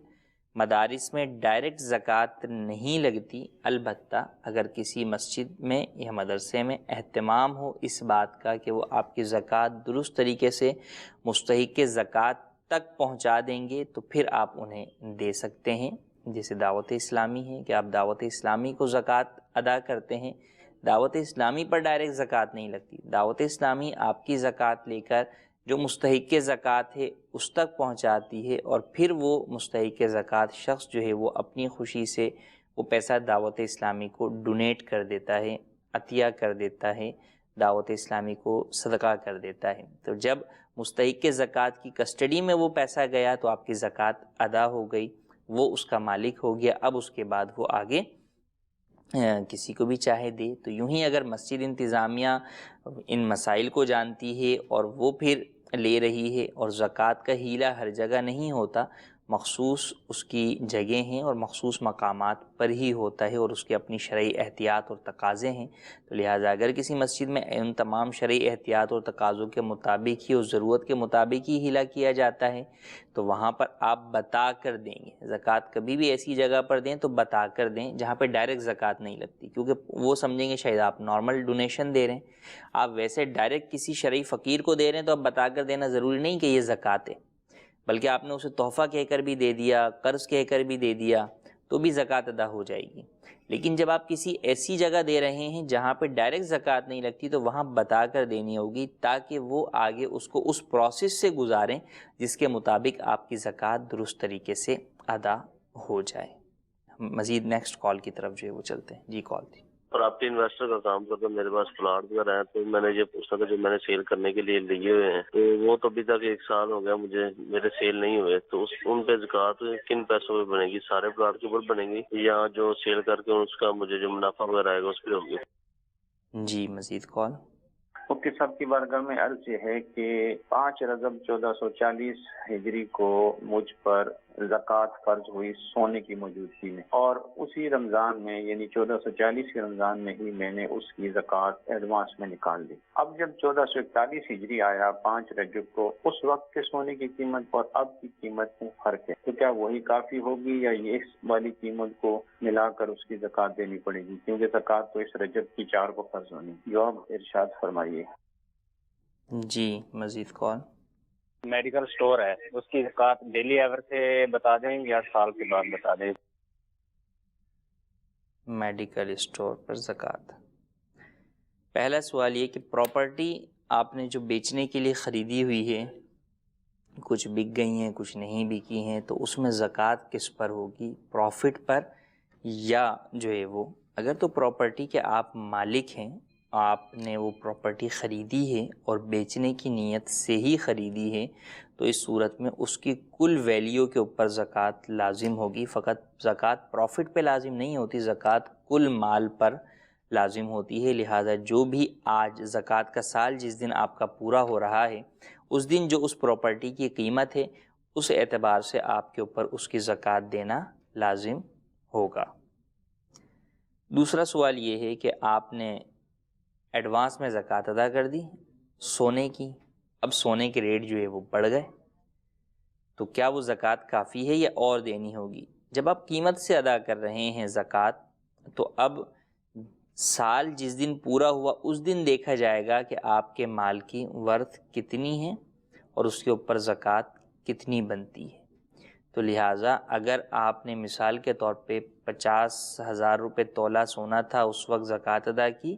B: مدارس میں ڈائریکٹ زکوٰۃ نہیں لگتی، البتہ اگر کسی مسجد میں یا مدرسے میں اہتمام ہو اس بات کا کہ وہ آپ کی زکوٰۃ درست طریقے سے مستحق کے زکوٰۃ تک پہنچا دیں گے تو پھر آپ انہیں دے سکتے ہیں۔ جیسے دعوت اسلامی ہے کہ آپ دعوت اسلامی کو زکوٰۃ ادا کرتے ہیں، دعوت اسلامی پر ڈائریکٹ زکوٰۃ نہیں لگتی، دعوت اسلامی آپ کی زکوٰۃ لے کر جو مستحق زکوٰۃ ہے اس تک پہنچاتی ہے، اور پھر وہ مستحق زکوٰۃ شخص جو ہے وہ اپنی خوشی سے وہ پیسہ دعوت اسلامی کو ڈونیٹ کر دیتا ہے، عطیہ کر دیتا ہے، دعوت اسلامی کو صدقہ کر دیتا ہے۔ تو جب مستحق زکوٰۃ کی کسٹڈی میں وہ پیسہ گیا تو آپ کی زکوٰۃ ادا ہو گئی، وہ اس کا مالک ہو گیا، اب اس کے بعد وہ آگے کسی کو بھی چاہے دے۔ تو یوں ہی اگر مسجد انتظامیہ ان مسائل کو جانتی ہے اور وہ پھر لے رہی ہے، اور زکوٰۃ کا ہیلہ ہر جگہ نہیں ہوتا، مخصوص اس کی جگہ ہیں اور مخصوص مقامات پر ہی ہوتا ہے اور اس کی اپنی شرعی احتیاط اور تقاضے ہیں، تو لہٰذا اگر کسی مسجد میں ان تمام شرعی احتیاط اور تقاضوں کے مطابق ہی اور ضرورت کے مطابق ہی ہیلہ کیا جاتا ہے تو وہاں پر آپ بتا کر دیں گے۔ زکوٰۃ کبھی بھی ایسی جگہ پر دیں تو بتا کر دیں جہاں پہ ڈائریکٹ زکوٰۃ نہیں لگتی، کیونکہ وہ سمجھیں گے شاید آپ نارمل ڈونیشن دے رہے ہیں، آپ ویسے ڈائریکٹ کسی شرعی فقیر کو دے رہے ہیں تو آپ بتا کر دینا ضروری نہیں کہ یہ زکوٰۃ ہے، بلکہ آپ نے اسے تحفہ کہہ کر بھی دے دیا، قرض کہہ کر بھی دے دیا تو بھی زکوٰۃ ادا ہو جائے گی۔ لیکن جب آپ کسی ایسی جگہ دے رہے ہیں جہاں پہ ڈائریکٹ زکوٰۃ نہیں لگتی تو وہاں بتا کر دینی ہوگی تاکہ وہ آگے اس کو اس پروسیس سے گزاریں جس کے مطابق آپ کی زکوٰۃ درست طریقے سے ادا ہو جائے۔ مزید نیکسٹ کال کی طرف جو ہے وہ چلتے ہیں۔ جی کال تھی۔
D: اور آپ کے انویسٹر کا کام کرتا ہوں، میرے پاس پلاٹ وغیرہ ہیں، تو میں نے یہ پوچھا تھا جو میں نے سیل کرنے کے لیے لیے ہوئے ہیں، تو وہ تو ابھی تک 1 سال ہو گیا مجھے، میرے سیل نہیں ہوئے، تو ان پہ زکوٰۃ کن پیسوں پہ بنے گی؟ سارے پلاٹ کے اوپر بنے گی یا جو سیل کر کے اس کا مجھے جو منافع وغیرہ آئے گا اس پہ ہوگی؟
B: جی مزید کال۔
G: مفتی صاحب کی بارگاہ میں عرض یہ ہے کہ 5 رجب 1440 ہجری کو مجھ پر زکوٰۃ فرض ہوئی سونے کی موجودگی میں، اور اسی رمضان میں یعنی 1440 کے رمضان میں ہی میں نے اس کی زکوٰۃ ایڈوانس میں نکال دی۔ اب جب 1441 ہجری آیا 5 رجب کو، اس وقت کے سونے کی قیمت اور اب کی قیمت میں فرق ہے، تو کیا وہی کافی ہوگی یا یہ اس والی قیمت کو ملا کر اس کی زکوٰۃ دینی پڑے گی؟ کیونکہ زکوٰۃ تو اس رجب کی 4 کو فرض ہونی۔ جواب ارشاد فرمائیے۔
B: جی مزید کال۔
G: میڈیکل سٹور ہے، اس کی زکوٰۃ ڈیلی ایور سے بتا دیں یا سال کے بعد بتا دیں؟
B: میڈیکل اسٹور پر زکوٰۃ۔ پہلا سوال یہ کہ پراپرٹی آپ نے جو بیچنے کے لیے خریدی ہوئی ہے، کچھ بک گئی ہیں کچھ نہیں بکی ہیں، تو اس میں زکوٰۃ کس پر ہوگی؟ پروفٹ پر یا جو ہے وہ، اگر تو پراپرٹی کے آپ مالک ہیں، آپ نے وہ پراپرٹی خریدی ہے اور بیچنے کی نیت سے ہی خریدی ہے، تو اس صورت میں اس کی کل ویلیو کے اوپر زکوٰۃ لازم ہوگی۔ فقط زکوٰۃ پروفٹ پہ لازم نہیں ہوتی، زکوٰۃ کل مال پر لازم ہوتی ہے۔ لہٰذا جو بھی آج زکوٰۃ کا سال جس دن آپ کا پورا ہو رہا ہے، اس دن جو اس پراپرٹی کی قیمت ہے، اس اعتبار سے آپ کے اوپر اس کی زکوٰۃ دینا لازم ہوگا۔ دوسرا سوال یہ ہے کہ آپ نے ایڈوانس میں زکوٰۃ ادا کر دی سونے کی، اب سونے کے ریٹ جو ہے وہ بڑھ گئے، تو کیا وہ زکوٰۃ کافی ہے یا اور دینی ہوگی؟ جب آپ قیمت سے ادا کر رہے ہیں زکوٰۃ، تو اب سال جس دن پورا ہوا اس دن دیکھا جائے گا کہ آپ کے مال کی ورث کتنی ہے اور اس کے اوپر زکوٰۃ کتنی بنتی ہے۔ تو لہٰذا اگر آپ نے مثال کے طور پہ 50,000 روپے تولہ سونا تھا، اس وقت زکوٰۃ ادا کی،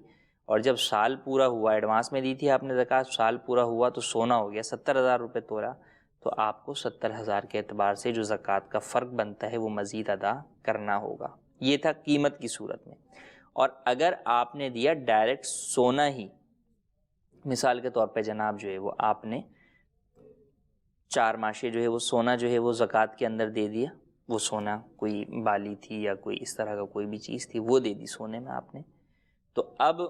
B: اور جب سال پورا ہوا، ایڈوانس میں دی تھی آپ نے زکوٰۃ، سال پورا ہوا تو سونا ہو گیا 70,000 روپے تولہ، تو آپ کو 70,000 کے اعتبار سے جو زکوٰۃ کا فرق بنتا ہے وہ مزید ادا کرنا ہوگا۔ یہ تھا قیمت کی صورت میں۔ اور اگر آپ نے دیا ڈائریکٹ سونا ہی، مثال کے طور پہ جناب جو ہے وہ آپ نے 4 ماشے جو ہے وہ سونا جو ہے وہ زکوٰۃ کے اندر دے دیا، وہ سونا کوئی بالی تھی یا کوئی اس طرح کا کوئی بھی چیز تھی، وہ دے دی سونے میں آپ نے، تو اب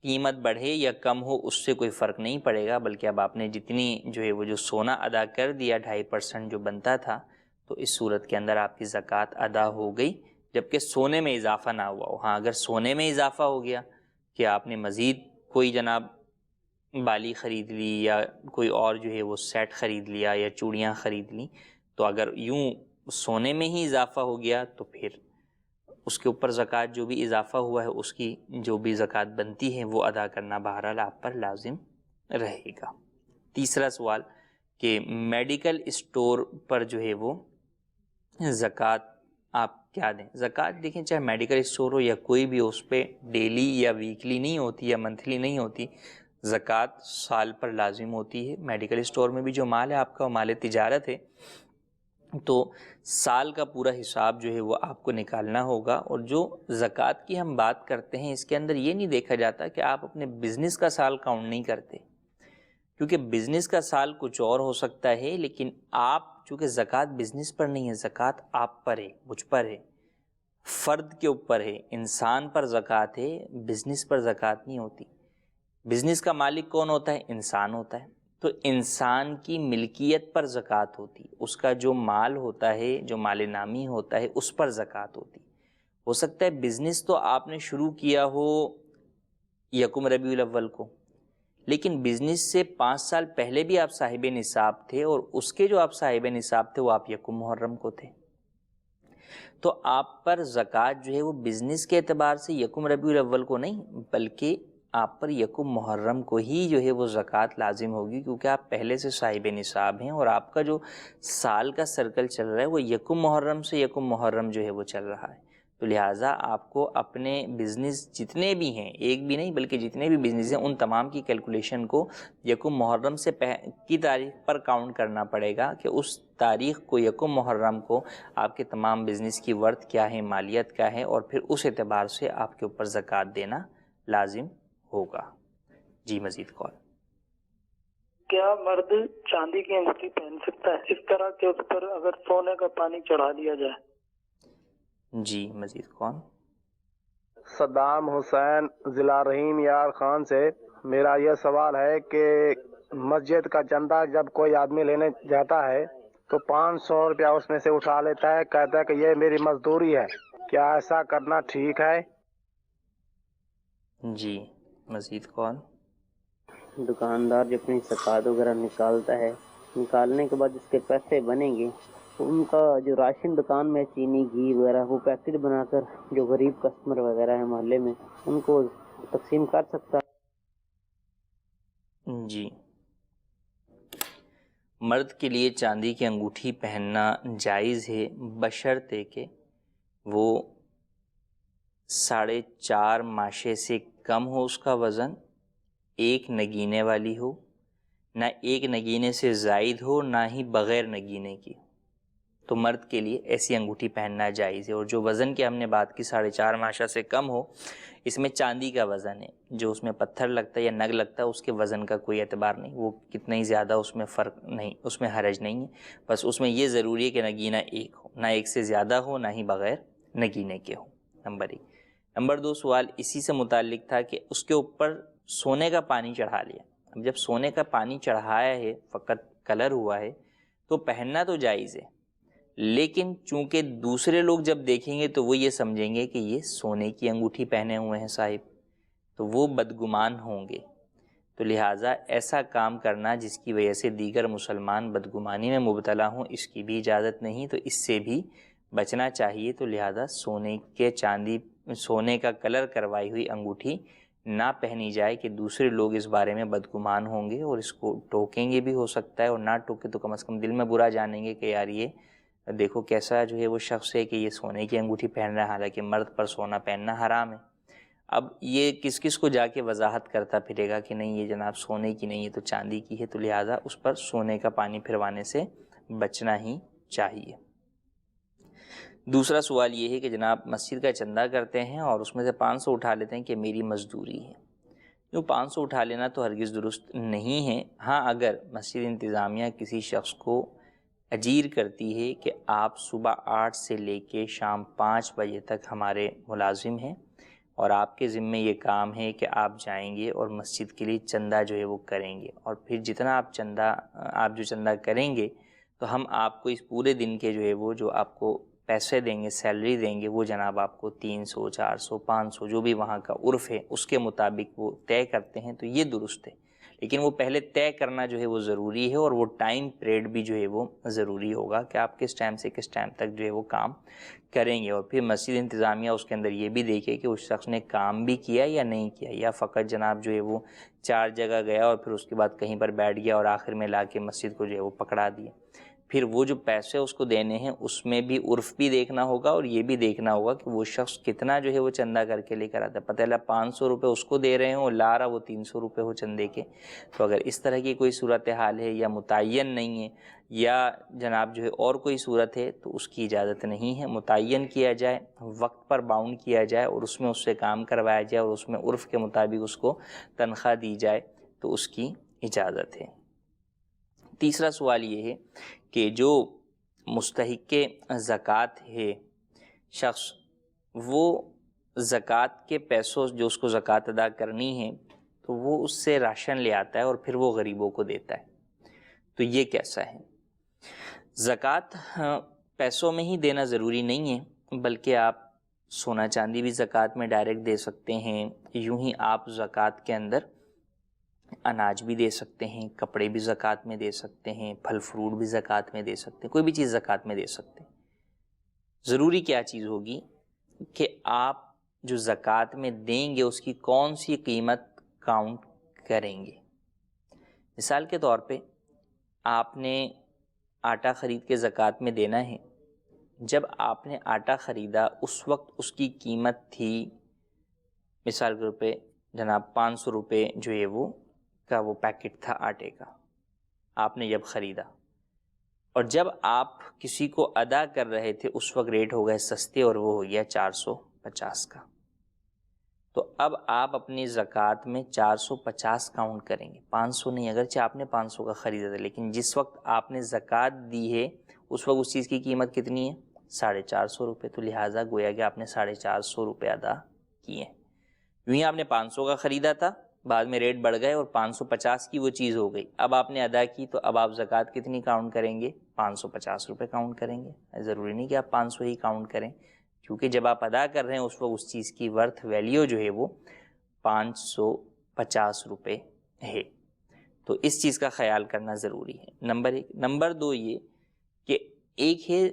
B: قیمت بڑھے یا کم ہو اس سے کوئی فرق نہیں پڑے گا، بلکہ اب آپ نے جتنی جو ہے وہ جو سونا ادا کر دیا 2.5% جو بنتا تھا، تو اس صورت کے اندر آپ کی زکوٰۃ ادا ہو گئی، جبکہ سونے میں اضافہ نہ ہوا ہو۔ ہاں اگر سونے میں اضافہ ہو گیا کہ آپ نے مزید کوئی جناب بالی خرید لی یا کوئی اور جو ہے وہ سیٹ خرید لیا یا چوڑیاں خرید لیں، تو اگر یوں سونے میں ہی اضافہ ہو گیا تو پھر اس کے اوپر زکوٰۃ جو بھی اضافہ ہوا ہے اس کی جو بھی زکوٰۃ بنتی ہے وہ ادا کرنا بہرحال آپ پر لازم رہے گا۔ تیسرا سوال کہ میڈیکل اسٹور پر جو ہے وہ زکوٰۃ آپ کیا دیں؟ زکوٰۃ دیکھیں چاہے میڈیکل اسٹور ہو یا کوئی بھی، اس پہ ڈیلی یا ویکلی نہیں ہوتی یا منتھلی نہیں ہوتی، زکوٰۃ سال پر لازم ہوتی ہے۔ میڈیکل اسٹور میں بھی جو مال ہے آپ کا وہ مال تجارت ہے، تو سال کا پورا حساب جو ہے وہ آپ کو نکالنا ہوگا۔ اور جو زکوٰۃ کی ہم بات کرتے ہیں اس کے اندر یہ نہیں دیکھا جاتا کہ آپ اپنے بزنس کا سال کاؤنٹ نہیں کرتے، کیونکہ بزنس کا سال کچھ اور ہو سکتا ہے، لیکن آپ چونکہ زکوٰۃ بزنس پر نہیں ہے، زکوٰۃ آپ پر ہے، مجھ پر ہے، فرد کے اوپر ہے، انسان پر زکوٰۃ ہے، بزنس پر زکوٰۃ نہیں ہوتی۔ بزنس کا مالک کون ہوتا ہے؟ انسان ہوتا ہے، تو انسان کی ملکیت پر زکوٰۃ ہوتی، اس کا جو مال ہوتا ہے، جو مال نامی ہوتا ہے، اس پر زکوٰۃ ہوتی۔ ہو سکتا ہے بزنس تو آپ نے شروع کیا ہو 1 ربیع الاول کو، لیکن بزنس سے 5 سال پہلے بھی آپ صاحب نصاب تھے، اور اس کے جو آپ صاحب نصاب تھے وہ آپ 1 محرم کو تھے، تو آپ پر زکوٰۃ جو ہے وہ بزنس کے اعتبار سے 1 ربیع الاول کو نہیں، بلکہ آپ پر 1 محرم کو ہی جو ہے وہ زکوٰۃ لازم ہوگی، کیونکہ آپ پہلے سے صاحب نصاب ہیں اور آپ کا جو سال کا سرکل چل رہا ہے وہ 1 محرم سے 1 محرم جو ہے وہ چل رہا ہے۔ تو لہٰذا آپ کو اپنے بزنس جتنے بھی ہیں، ایک بھی نہیں بلکہ جتنے بھی بزنس ہیں، ان تمام کی کیلکولیشن کو یکم محرم سے کی تاریخ پر کاؤنٹ کرنا پڑے گا کہ اس تاریخ کو یکم محرم کو آپ کے تمام بزنس کی ورتھ کیا ہے، مالیت کیا ہے، اور پھر اس اعتبار سے آپ کے اوپر زکوٰۃ دینا لازم ہوگا۔ جی مزید کال۔
H: کیا مرد چاندی کی انگوٹھی پہن سکتا ہے اس طرح کہ اس پر اگر سونے کا پانی چڑھا دیا جائے؟
B: جی مزید کون؟
I: صدام حسین ضلع رحیم یار خان سے میرا یہ سوال ہے کہ مسجد کا چندہ جب کوئی آدمی لینے جاتا ہے تو 500 روپیہ اس میں سے اٹھا لیتا ہے، کہتا ہے کہ یہ میری مزدوری ہے، کیا ایسا کرنا ٹھیک ہے؟
B: جی مزید کون؟
J: دکاندار جو اپنی زکوٰۃ وغیرہ نکالتا ہے، نکالنے کے بعد اس کے پیسے بنیں گے تو ان کا جو راشن دکان میں چینی گھی وغیرہ وہ پیکٹ بنا کر جو غریب کسٹمر وغیرہ ہیں محلے میں ان کو تقسیم کر سکتا ہے۔
B: جی، مرد کے لیے چاندی کی انگوٹھی پہننا جائز ہے بشرطے کہ وہ 4.5 ماشے سے کم ہو اس کا وزن، 1 نگینے والی ہو، نہ 1 نگینے سے زائد ہو، نہ ہی بغیر نگینے کی، تو مرد کے لیے ایسی انگوٹھی پہننا جائز ہے۔ اور جو وزن کی ہم نے بات کی 4.5 ماشا سے کم ہو، اس میں چاندی کا وزن ہے، جو اس میں پتھر لگتا ہے یا نگ لگتا ہے اس کے وزن کا کوئی اعتبار نہیں، وہ کتنا ہی زیادہ اس میں فرق نہیں، اس میں حرج نہیں ہے، بس اس میں یہ ضروری ہے کہ نگینہ 1 ہو، نہ 1 سے زیادہ ہو، نہ ہی بغیر نگینے کے ہو۔ نمبر 1۔ نمبر 2 سوال اسی سے متعلق تھا کہ اس کے اوپر سونے کا پانی چڑھا لیا۔ اب جب سونے کا پانی چڑھایا ہے، فقط کلر ہوا ہے، تو پہننا تو جائز ہے، لیکن چونکہ دوسرے لوگ جب دیکھیں گے تو وہ یہ سمجھیں گے کہ یہ سونے کی انگوٹھی پہنے ہوئے ہیں صاحب، تو وہ بدگمان ہوں گے، تو لہٰذا ایسا کام کرنا جس کی وجہ سے دیگر مسلمان بدگمانی میں مبتلا ہوں، اس کی بھی اجازت نہیں، تو اس سے بھی بچنا چاہیے۔ تو لہٰذا سونے کا کلر کروائی ہوئی انگوٹھی نہ پہنی جائے کہ دوسرے لوگ اس بارے میں بدگمان ہوں گے اور اس کو ٹوکیں گے بھی ہو سکتا ہے، اور نہ ٹوکے تو کم از کم دل میں برا جانیں گے کہ یار یہ دیکھو کیسا جو ہے وہ شخص ہے کہ یہ سونے کی انگوٹھی پہن رہا ہے، حالانکہ مرد پر سونا پہننا حرام ہے۔ اب یہ کس کس کو جا کے وضاحت کرتا پھرے گا کہ نہیں یہ جناب سونے کی نہیں ہے تو چاندی کی ہے، تو لہٰذا اس پر سونے کا پانی پھروانے سے بچنا ہی چاہیے۔ دوسرا سوال یہ ہے کہ جناب مسجد کا چندہ کرتے ہیں اور اس میں سے 500 اٹھا لیتے ہیں کہ میری مزدوری ہے۔ جو 500 اٹھا لینا تو ہرگز درست نہیں ہے۔ ہاں اگر مسجد انتظامیہ کسی شخص کو اجیر کرتی ہے کہ آپ صبح 8 سے لے کے شام 5 بجے تک ہمارے ملازم ہیں اور آپ کے ذمے یہ کام ہے کہ آپ جائیں گے اور مسجد کے لیے چندہ جو ہے وہ کریں گے، اور پھر جتنا آپ جو چندہ کریں گے تو ہم آپ کو اس پورے دن کے جو ہے وہ جو آپ کو پیسے دیں گے، سیلری دیں گے، وہ جناب آپ کو 300 400 500 جو بھی وہاں کا عرف ہے اس کے مطابق وہ طے کرتے ہیں، تو یہ درست ہے۔ لیکن وہ پہلے طے کرنا جو ہے وہ ضروری ہے، اور وہ ٹائم پیریڈ بھی جو ہے وہ ضروری ہوگا کہ آپ کس ٹائم سے کس ٹائم تک جو ہے وہ کام کریں گے، اور پھر مسجد انتظامیہ اس کے اندر یہ بھی دیکھے کہ اس شخص نے کام بھی کیا یا نہیں کیا، یا فقط جناب جو ہے وہ 4 جگہ گیا اور پھر اس کے بعد کہیں پر بیٹھ گیا اور آخر میں لا کے مسجد کو جو ہے وہ پکڑا دیا۔ پھر وہ جو پیسے اس کو دینے ہیں اس میں بھی عرف بھی دیکھنا ہوگا، اور یہ بھی دیکھنا ہوگا کہ وہ شخص کتنا جو ہے وہ چندہ کر کے لے کر آتا ہے۔ پتہ چلا 500 روپے اس کو دے رہے ہوں اور لا رہا وہ 300 روپے ہو چندے کے، تو اگر اس طرح کی کوئی صورتحال ہے یا متعین نہیں ہے یا جناب جو ہے اور کوئی صورت ہے تو اس کی اجازت نہیں ہے۔ متعین کیا جائے، وقت پر باؤنڈ کیا جائے اور اس میں اس سے کام کروایا جائے اور اس میں عرف کے مطابق اس کو تنخواہ دی جائے تو اس کی اجازت ہے۔ تیسرا سوال یہ ہے کہ جو مستحق زکوٰۃ ہے شخص، وہ زکوٰۃ کے پیسوں جو اس کو زکوٰۃ ادا کرنی ہے تو وہ اس سے راشن لے آتا ہے اور پھر وہ غریبوں کو دیتا ہے، تو یہ کیسا ہے؟ زکوٰۃ پیسوں میں ہی دینا ضروری نہیں ہے، بلکہ آپ سونا چاندی بھی زکوٰۃ میں ڈائریکٹ دے سکتے ہیں، یوں ہی آپ زکوٰۃ کے اندر اناج بھی دے سکتے ہیں، کپڑے بھی زکوٰۃ میں دے سکتے ہیں، پھل فروٹ بھی زکوٰۃ میں دے سکتے ہیں، کوئی بھی چیز زکوٰۃ میں دے سکتے ہیں۔ ضروری کیا چیز ہوگی کہ آپ جو زکوٰۃ میں دیں گے اس کی کون سی قیمت کاؤنٹ کریں گے۔ مثال کے طور پہ آپ نے آٹا خرید کے زکوٰۃ میں دینا ہے، جب آپ نے آٹا خریدا اس وقت اس کی قیمت تھی مثال کے طور پہ جناب 500 روپے جو ہے وہ کا وہ پیکٹ تھا آٹے کا، آپ نے جب خریدا، اور جب آپ کسی کو ادا کر رہے تھے اس وقت ریٹ ہو گئے سستے اور وہ ہو گیا 450 کا، تو اب آپ اپنی زکوٰۃ میں 450 کاؤنٹ کریں گے، 500 نہیں، اگرچہ آپ نے 500 کا خریدا تھا لیکن جس وقت آپ نے زکوٰۃ دی ہے اس وقت اس چیز کی قیمت کتنی ہے 450 روپے، تو لہٰذا گویا کہ آپ نے 450 روپے ادا کیے ہیں۔ یوں ہی آپ نے 500 کا خریدا تھا، بعد میں ریٹ بڑھ گئے اور 550 کی وہ چیز ہو گئی، اب آپ نے ادا کی تو اب آپ زکوٰۃ کتنی کاؤنٹ کریں گے 550 روپے کاؤنٹ کریں گے۔ ضروری نہیں کہ آپ 500 ہی کاؤنٹ کریں، کیونکہ جب آپ ادا کر رہے ہیں اس وقت اس چیز کی ورتھ ویلیو جو ہے وہ 550 روپے ہے، تو اس چیز کا خیال کرنا ضروری ہے، نمبر 1۔ نمبر 2 یہ کہ ایک ہے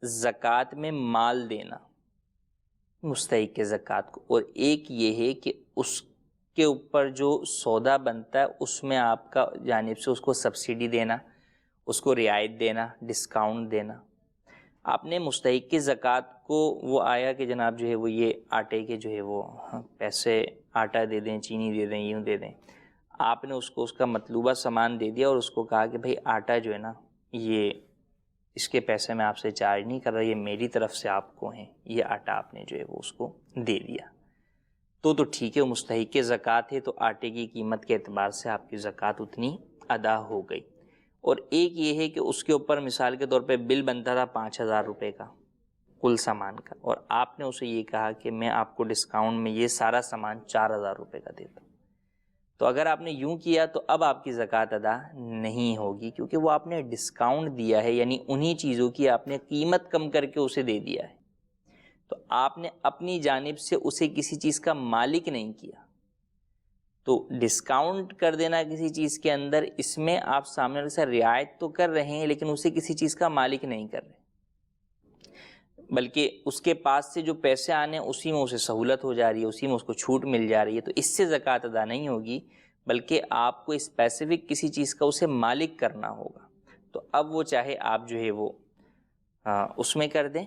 B: زکوٰۃ میں مال دینا مستحق کے زکوٰۃ کو، اور ایک یہ ہے کہ اس کے اوپر جو سودا بنتا ہے اس میں آپ کا جانب سے اس کو سبسڈی دینا، اس کو رعایت دینا، ڈسکاؤنٹ دینا۔ آپ نے مستحق کی زکوٰۃ کو وہ آیا کہ جناب جو ہے وہ یہ آٹے کے جو ہے وہ پیسے آٹا دے دیں، چینی دے دیں، یوں دے دیں، آپ نے اس کو اس کا مطلوبہ سامان دے دیا اور اس کو کہا کہ بھائی آٹا جو ہے نا یہ اس کے پیسے میں آپ سے چارج نہیں کر رہا، یہ میری طرف سے آپ کو ہیں، یہ آٹا آپ نے جو ہے وہ اس کو دے دیا، تو ٹھیک ہے، وہ مستحق کی زکوٰۃ ہے تو آٹے کی قیمت کے اعتبار سے آپ کی زکوٰۃ اتنی ادا ہو گئی۔ اور ایک یہ ہے کہ اس کے اوپر مثال کے طور پہ بل بنتا تھا 5000 روپے کا کل سامان کا، اور آپ نے اسے یہ کہا کہ میں آپ کو ڈسکاؤنٹ میں یہ سارا سامان 4000 روپے کا دیتا ہوں، تو اگر آپ نے یوں کیا تو اب آپ کی زکوٰۃ ادا نہیں ہوگی، کیونکہ وہ آپ نے ڈسکاؤنٹ دیا ہے، یعنی انہی چیزوں کی آپ نے قیمت کم کر کے اسے دے دیا ہے، تو آپ نے اپنی جانب سے اسے کسی چیز کا مالک نہیں کیا۔ تو ڈسکاؤنٹ کر دینا کسی چیز کے اندر، اس میں آپ سامنے والے سے رعایت تو کر رہے ہیں لیکن اسے کسی چیز کا مالک نہیں کر رہے، بلکہ اس کے پاس سے جو پیسے آنے اسی میں اسے سہولت ہو جا رہی ہے، اسی میں اس کو چھوٹ مل جا رہی ہے، تو اس سے زکوٰۃ ادا نہیں ہوگی، بلکہ آپ کو اسپیسیفک کسی چیز کا اسے مالک کرنا ہوگا۔ تو اب وہ چاہے آپ جو ہے وہ اس میں کر دیں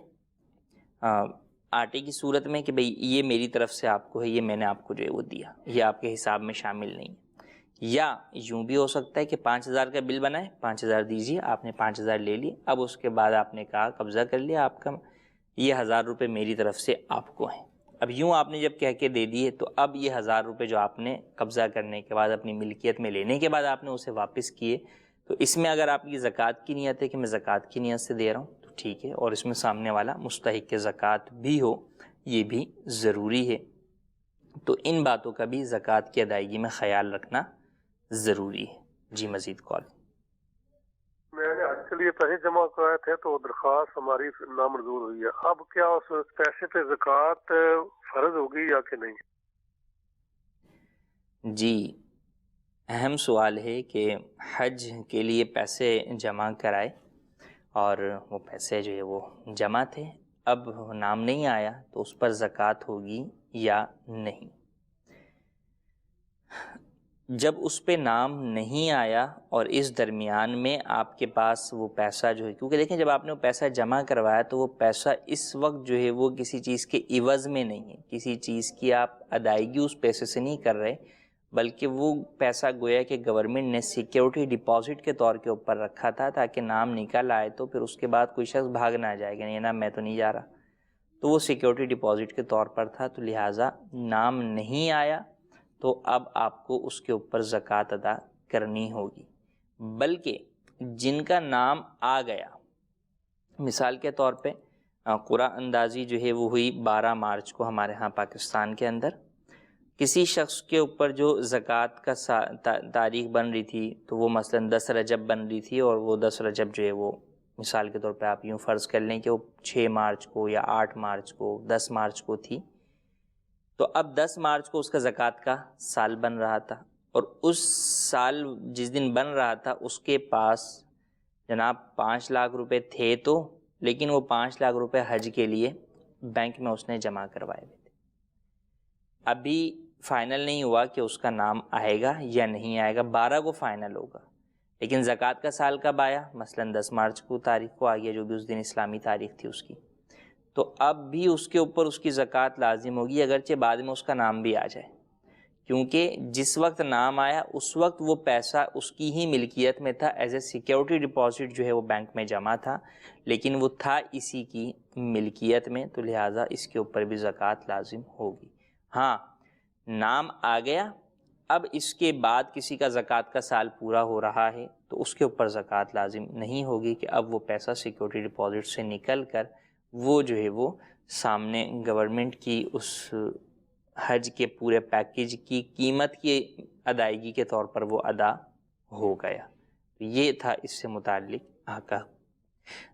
B: آٹے کی صورت میں کہ بھئی یہ میری طرف سے آپ کو ہے، یہ میں نے آپ کو جو ہے وہ دیا، یہ آپ کے حساب میں شامل نہیں، یا یوں بھی ہو سکتا ہے کہ 5000 کا بل بنائے، 5000 دیجیے، آپ نے 5000 لے لیے، اب اس کے بعد آپ نے کہا قبضہ کر لیا آپ کا، یہ 1000 روپے میری طرف سے آپ کو ہیں۔ اب یوں آپ نے جب کہہ کے دے دیے تو اب یہ 1000 روپے جو آپ نے قبضہ کرنے کے بعد اپنی ملکیت میں لینے کے بعد آپ نے اسے واپس کیے، تو اس میں اگر آپ کی زکوٰۃ کی نیت ہے کہ میں زکوٰۃ کی نیت سے دے رہا ہوں تو ٹھیک ہے، اور اس میں سامنے والا مستحق کے زکوٰۃ بھی ہو، یہ بھی ضروری ہے، تو ان باتوں کا بھی زکوٰۃ کی ادائیگی میں خیال رکھنا ضروری ہے۔ جی مزید کال۔
K: میں نے حج کے لیے پیسے جمع کرائے تھے تو درخواست ہماری نامنظور ہوئی ہے، اب کیا اس پیسے پہ زکوٰۃ فرض ہوگی یا کہ نہیں؟
B: جی اہم سوال ہے کہ حج کے لیے پیسے جمع کرائے اور وہ پیسے جو ہے وہ جمع تھے، اب نام نہیں آیا تو اس پر زکوٰۃ ہوگی یا نہیں۔ جب اس پہ نام نہیں آیا اور اس درمیان میں آپ کے پاس وہ پیسہ جو ہے، کیونکہ دیکھیں جب آپ نے وہ پیسہ جمع کروایا تو وہ پیسہ اس وقت جو ہے وہ کسی چیز کے عوض میں نہیں ہے، کسی چیز کی آپ ادائیگی اس پیسے سے نہیں کر رہے، بلکہ وہ پیسہ گویا کہ گورنمنٹ نے سیکیورٹی ڈپازٹ کے طور کے اوپر رکھا تھا تاکہ نام نکل آئے تو پھر اس کے بعد کوئی شخص بھاگ نہ جائے گا، نہیں نا میں تو نہیں جا رہا، تو وہ سیکیورٹی ڈپازٹ کے طور پر تھا، تو لہٰذا نام نہیں آیا تو اب آپ کو اس کے اوپر زکوٰۃ ادا کرنی ہوگی۔ بلکہ جن کا نام آ گیا، مثال کے طور پہ قرعہ اندازی جو ہے وہ ہوئی 12 مارچ کو ہمارے ہاں پاکستان کے اندر، کسی شخص کے اوپر جو زکوٰۃ کا تاریخ بن رہی تھی تو وہ مثلاً 10 رجب بن رہی تھی، اور وہ 10 رجب جو ہے وہ مثال کے طور پہ آپ یوں فرض کر لیں کہ وہ 6 مارچ کو یا 8 مارچ کو 10 مارچ کو تھی، تو اب 10 مارچ کو اس کا زکوٰۃ کا سال بن رہا تھا، اور اس سال جس دن بن رہا تھا اس کے پاس جناب 5 لاکھ روپے تھے، تو لیکن وہ 5 لاکھ روپے حج کے لیے بینک میں اس نے جمع کروائے ہوئے تھے، ابھی فائنل نہیں ہوا کہ اس کا نام آئے گا یا نہیں آئے گا، 12 کو فائنل ہوگا، لیکن زکوٰۃ کا سال کب آیا؟ مثلاً 10 مارچ کو تاریخ کو آ گیا، جو بھی اس دن اسلامی تاریخ تھی اس کی، تو اب بھی اس کے اوپر اس کی زکوٰۃ لازم ہوگی، اگرچہ بعد میں اس کا نام بھی آ جائے، کیونکہ جس وقت نام آیا اس وقت وہ پیسہ اس کی ہی ملکیت میں تھا، ایز اے سیکیورٹی ڈپازٹ جو ہے وہ بینک میں جمع تھا، لیکن وہ تھا اسی کی ملکیت میں، تو لہٰذا اس کے اوپر بھی زکوٰۃ لازم ہوگی۔ ہاں نام آ گیا، اب اس کے بعد کسی کا زکوٰۃ کا سال پورا ہو رہا ہے تو اس کے اوپر زکوٰۃ لازم نہیں ہوگی کہ اب وہ پیسہ سیکیورٹی ڈپازٹ سے نکل کر وہ جو ہے وہ سامنے گورنمنٹ کی اس حج کے پورے پیکیج کی قیمت کی ادائیگی کے طور پر وہ ادا ہو گیا۔ یہ تھا اس سے متعلق احکام۔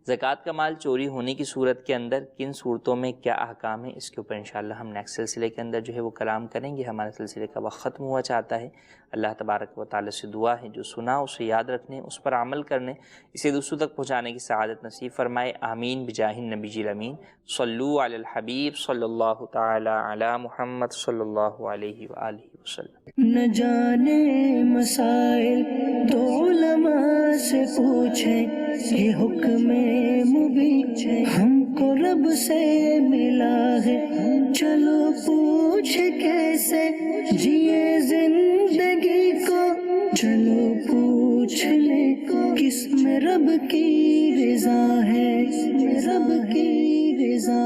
B: زکوٰۃ کا مال چوری ہونے کی صورت کے اندر کن صورتوں میں کیا احکام ہیں، اس کے اوپر انشاءاللہ ہم نیکسٹ سلسلے کے اندر جو ہے وہ کلام کریں گے۔ ہمارے سلسلے کا وقت ختم ہوا چاہتا ہے۔ اللہ تبارک و تعالی سے دعا ہے جو سنا اسے یاد رکھنے، اس پر عمل کرنے، اسے دوسروں تک پہنچانے کی سعادت نصیب فرمائے، آمین بجاہ النبی الامین۔ صلو علی الحبیب صلی اللہ تعالی علی محمد صلی اللہ علیہ وآلہ وسلم۔
A: نہ جانے مسائل تو علماء سے پوچھیں، یہ حکم مبین ہم کو رب سے ملا ہے، چلو پوچھ کیسے جیے زندگی کو، چلو پوچھ لے کس میں رب کی رضا ہے، رب کی رضا